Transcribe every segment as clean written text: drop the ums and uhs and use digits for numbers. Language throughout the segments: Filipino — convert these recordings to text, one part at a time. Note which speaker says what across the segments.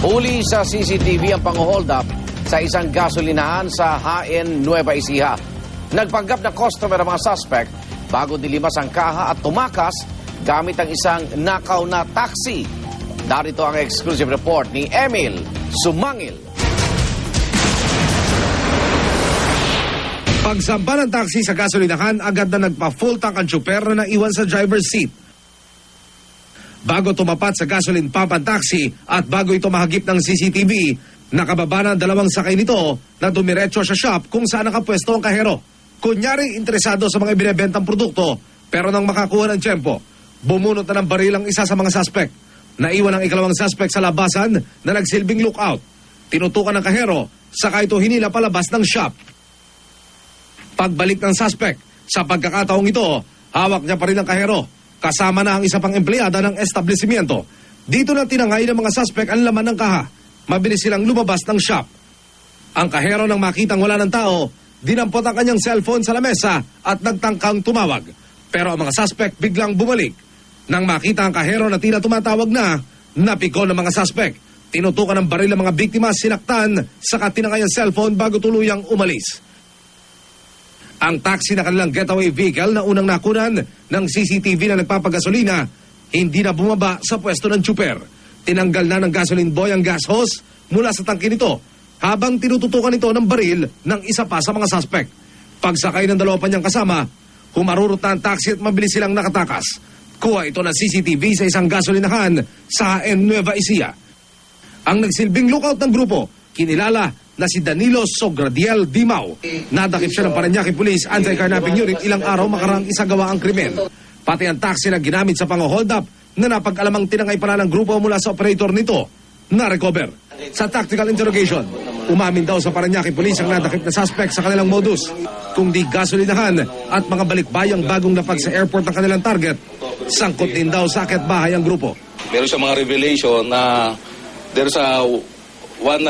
Speaker 1: Huli sa CCTV ang pang-hold up sa isang gasolinahan sa HN Nueva Ecija. Nagpanggap na customer ang mga suspect bago dilimas ang kaha at tumakas gamit ang isang nakaw na taxi. Darito ang exclusive report ni Emil Sumangil.
Speaker 2: Pagsampa ng taxi sa gasolinahan, agad na nagpa-full tank ang tsuper na naiwan sa driver's seat. Bago tumapat sa gasoline pump ang taxi at bago ito mahagip ng CCTV, nakababa na ang dalawang sakay nito na dumiretso sa shop kung saan nakapwesto ang kahero. Kunyari interesado sa mga ibinebentang produkto, pero nang makakuha ng tiyempo, bumunot na ng baril ang isa sa mga suspect. Naiwan ang ikalawang suspect sa labasan na nagsilbing lookout. Tinutukan ng kahero, saka ito hinila palabas ng shop. Pagbalik ng suspect, sa pagkakataong ito, hawak niya pa rin ang kahero. Kasama na ang isa pang empleyada ng establishmento. Dito na tinangay ng mga suspect ang laman ng kaha. Mabilis silang lumabas ng shop. Ang kahero nang makitang wala ng tao, dinampot ang kanyang cellphone sa lamesa at nagtangkang tumawag. Pero ang mga suspect biglang bumalik. Nang makita ang kahero na tila tumatawag na, napiko ng mga suspect. Tinutukan ng baril ang mga biktima, sinaktan, saka tinangay ang cellphone bago tuluyang umalis. Ang taxi na kanilang getaway vehicle na unang nakunan ng CCTV na nagpapagasolina, hindi na bumaba sa pwesto ng tsuper. Tinanggal na ng gasoline boy ang gas hose mula sa tangke nito habang tinututukan ito ng baril ng isa pa sa mga suspect. Pagsakay ng dalawa pa niyang kasama, humarurot na ang taxi at mabilis silang nakatakas. Kuha ito ng CCTV sa isang gasolinahan sa HN Nueva Ecija. Ang nagsilbing lookout ng grupo, kinilala na si Danilo Sogradiel Dimao. Nadakip siya ng Parañaque Police Anti-Carnapping Unit ilang araw makarang isagawa ang krimen. Pati ang taxi na ginamit sa pang-hold up na napag-alamang tinangay pala ng grupo mula sa operator nito na recover. Sa tactical interrogation, umamin daw sa Parañaque Police ang nadakip na suspect sa kanilang modus. Kung di gasolinahan at mga balikbayang bagong napag sa airport ng kanilang target, sangkot din daw sa akit-bahay ang grupo.
Speaker 3: Meron siya mga revelation na there's a one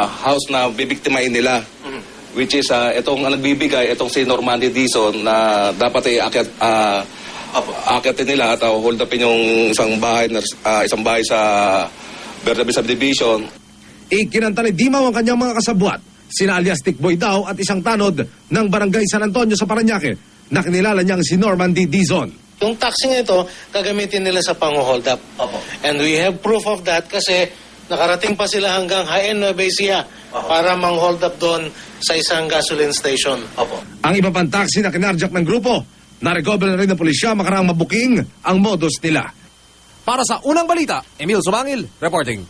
Speaker 3: house na bibiktimain nila, which is itong nagbibigay, itong si Normandy Dizon na dapat akitin nila at hold upin yung isang bahay sa Bernabe Subdivision.
Speaker 2: Ikinanta ni Dimao ang kanyang mga kasabwat, sina alias Tikboy daw at isang tanod ng Barangay San Antonio sa Parañaque na kinilala niyang si Normandy Dizon.
Speaker 4: Yung taxi ito, gagamitin nila sa pang-hold up. And we have proof of that kasi nakarating pa sila hanggang HN Nueva Ecija para mang-hold up doon sa isang gasoline station.
Speaker 2: Ang iba pang taxi na kinarjak ng grupo, na-recover na rin ng pulisya makaraang mabuking ang modus nila.
Speaker 5: Para sa unang balita, Emil Sumangil reporting.